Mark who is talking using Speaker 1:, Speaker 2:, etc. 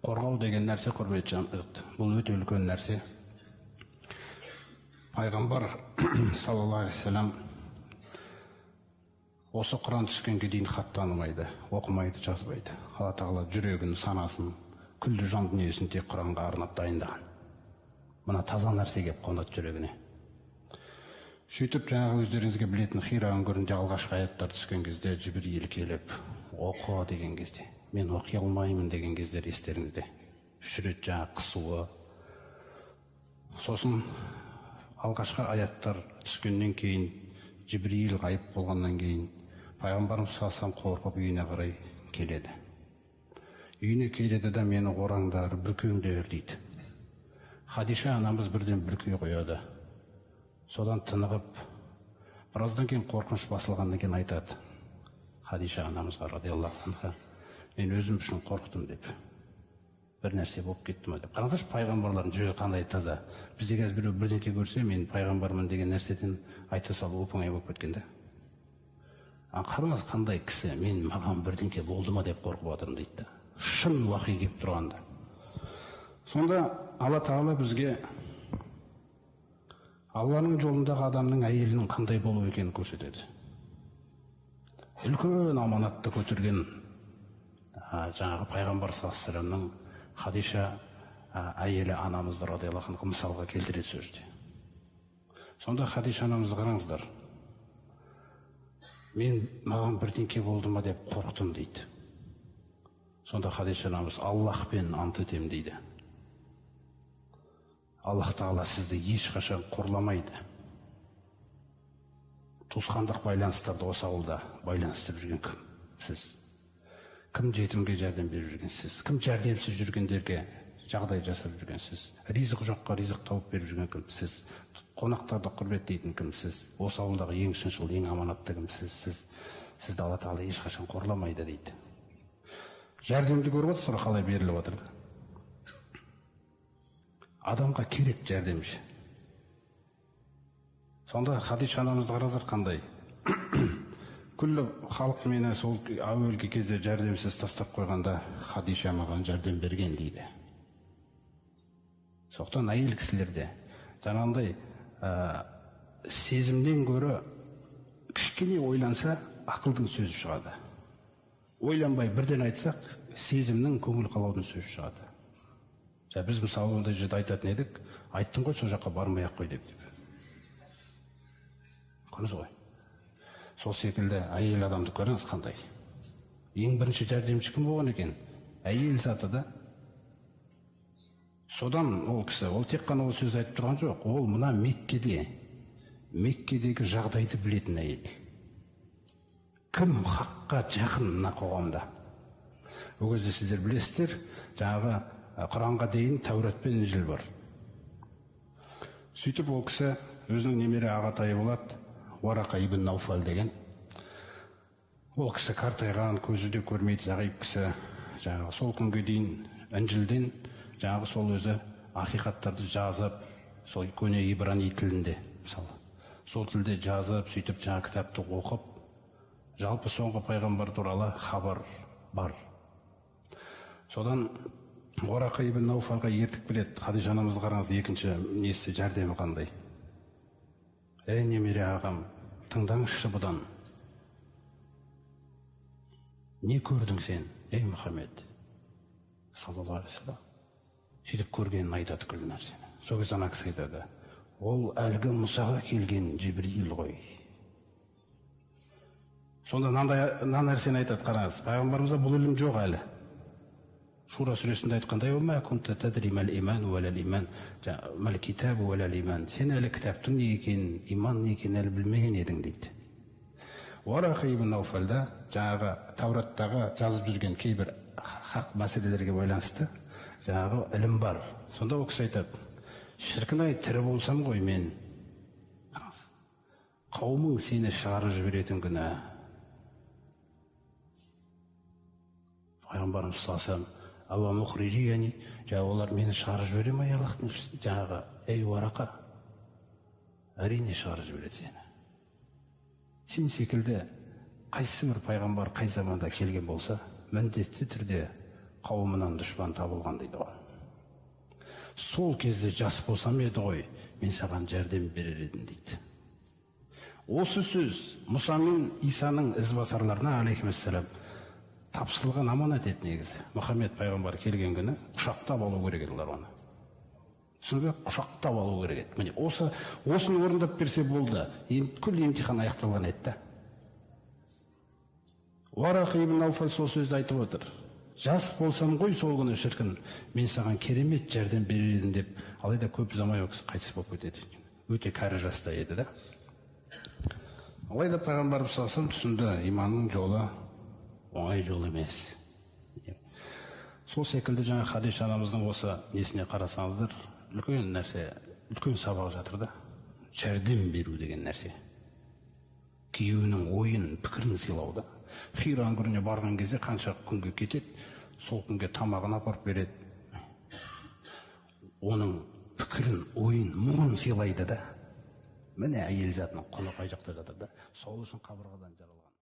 Speaker 1: Қорғау деген нәрсе, құрметті жандылық, бұл өте үлкен нәрсе. Пайғамбар саллаллаху алейхи вассалам осы Құран түскенге дейін хат танымайды, оқымайды, жазбайды. Алла тағала жүрегін, санасын, күллі жан дүниесін тек Құранға арнап дайындаған. Мына таза нәрсе келіп қонады жүрегіне. Сөйтіп, жаңағы өздеріңізге білетін Хира үңгірінде алғашқы аяттар түскен кезде Жібірейіл келіп, оқы деген кезде, мен оқи алмаймын деген кездер естеріңізде. 3 рет жаңағы қысуы. Сосын алғашқы аяттар түскеннен кейін, Жібірейіл ғайып болғаннан кейін, пайғамбарымыз салсам қорқып үйіне қарай келеді. Үйіне келеді да мені ораңдар, бүркеңдер дейді. Хадиша анамыз бірден бүркей қояды. Содан тынығып, біраздан кейін қорқыныш басылғаннан кейін айтады. Хадиша анамызға радиаллаху анха, мен өзім үшін қорқтым деп. Бір нәрсе болып кетті ме деп. Қараңыздаршы, пайғамбарлардың жүрегі қандай таза. Бізде қазір біреу бірдеңке көрсе, мен пайғамбармын деген нәрседен айта салу оп-оңай болып кеткенде. Қараңыз қандай кісі, мен маған бірдеңке болды ма деп қорқып отырмын дейді. Шын уақи келіп тұрғанда. Сонда Алла тағала бізге Алланың жолындағы адамның әйелінің қандай болу екенін көрсетеді. Үлкен аманатты көтерген жаңағы пайғамбар саллаллаху алейхи вассаламның Хадиша әйелі анамызды радиаллаху анха мысалға келтіреді сөзде. Сонда Хадиша анамызды қараңыздар. Мен маған бірдеңке болды ма деп қорқтым дейді. Сонда Хадиша анамыз Аллахпен ант етемін дейді. Аллах тағала сізді ешқашан қорламайды. Туысқандық байланыстарды осы ауылда байланыстырып жүрген кім? Сіз. Кім жетімге жәрдем беріп жүрген? Сіз. Кім жәрдемсіз жүргендерге жағдай жасап жүрген? Сіз. Ризық жоққа ризық тауып беріп жүрген кім? Сіз. Қонақтарды құрметтейтін кім? Сіз. Осы ауылдағы ең шыншыл, ең аманатты кім? Сіз. Сізді Алла тағала ешқашан қорламайды дейді. Жәрдемді көріп отырсыз, қалай беріліп отырды? Адамға керек жәрдемші. Сонда Хадиша анамызды қараңыздар қандай. Күллі халық мені сол әуелгі кезде жәрдемсіз тастап қойғанда Хадиша маған жәрдем берген дейді. Соқтан әйел кісілерде жаңағындай сезімнен гөрі кішкене ойланса ақылдың сөзі шығады. Ойланбай бірден айтсақ сезімнің, көңіл қалаудың сөзі шығады. Біз мысалы ондай жерде айтатын едік, айттың ғой, сол жаққа бармай ақ қой деп. Көрдіңіз ғой. Сол секілді әйел адамды көріңіз қандай. Ең бірінші жәрдемші кім болған екен? Әйел заты да. Содан ол кісі, ол тек қана ол сөз айтып тұрған жоқ. Ол мына Меккедегі жағдайды білетін әйел. Кім хаққа жақын мына қоғамда? Ол кезде сіздер білесіздер, жаңағы Құранға дейін Тәурат пен Инжіл бар. Сөйтіп ол кісі өзінің немере ағатайы болады, Уарақа ибн Науфал деген. Ол кісі қартайған, көзі де көрмейді, зағип кісі. Жаңағы сол күнге дейін Инжілден жаңағы сол өзі ақиқаттарды жазып, сол көне ибрани тілінде, мысалы, сол тілде жазып, сөйтіп жаңа кітапты оқып, жалпы соңғы пайғамбар туралы хабар бар. Содан Уарақа ибн Науфалға ертіп келеді. Хадиша анамызды қараңыз, екінші несі жәрдемі қандай. Ей немере ағам, тыңдаңызшы бұдан. Не көрдің сен, ей Мұхаммед? Саллаллаху алейхи вассалам. Сөйтіп көргенін айтады күллі нәрсені. Сол кезде ана кісі айтады, ол әлгі Мұсаға келген Жібірейіл ғой. Сонда мына нәрсені айтады, қараңыз, пайғамбарымызда бұл ілім жоқ әлі. Шура сүресінде айтқандай, сен әлі кітаптың не екенін, иман не екенін әлі білмеген едің дейді. Уарақа ибн Науфалда жаңағы Таураттағы жазып жүрген кейбір хақ мәселелерге байланысты жаңағы ілім бар. Сонда ол кісі айтады, шіркін-ай, тірі болсам ғой мен, қауымың сені шығарып жіберетін күні. Пайғамбарымыз салсам, Ава мұхрижи, олар мені шығарып жібере ме, Аллахтың жаңағы, ей Уарақа, әрине шығарып жібереді сені. Сен секілді қайсы бір пайғамбар қай заманда келген болса, міндетті түрде қауымынан дұшпан табылған дейді ғой. Сол кезде жас болсам еді ғой, мен саған жәрдем берер едім дейді. Осы сөз Мұса мен Исаның ізбасарларына алейхиссалам тапсырылған аманат еді негізі. Мұхаммед пайғамбар келген күні құшақтап алу керек еді оны. Түсінбе, құшақтап алу керек еді. Міне осыны орындап берсе болды. Күл емтихан аяқталған еді. Варақ ибн Науфал сол сөзді айтып отыр. Жас болсам ғой сол күні шіркін, мен саған керемет жәрдем берер едім деп, алайда көп ұзамай ол кісі қайтыс болып кетеді. Өте кәрі жаста еді да. Алайда пайғамбарымыз салсам түсінді, иманның жолы оңай жол емес. Сол секілді жаңа Хадиша анамыздың осы несіне қарасаңыздар, үлкен нәрсе, үлкен сабақ жатыр да. Жәрдем беру деген нәрсе. Күйеуінің ойын, пікірін сыйлауда. Хира үңгіріне барған кезде қанша күнге кетеді, сол күнге тамағын апарып береді. Оның пікірін, ойын, мұңын сыйлайды да. Міне әйел затының құны қай жақта жатыр да. Сол үшін қабырғадан жаралған.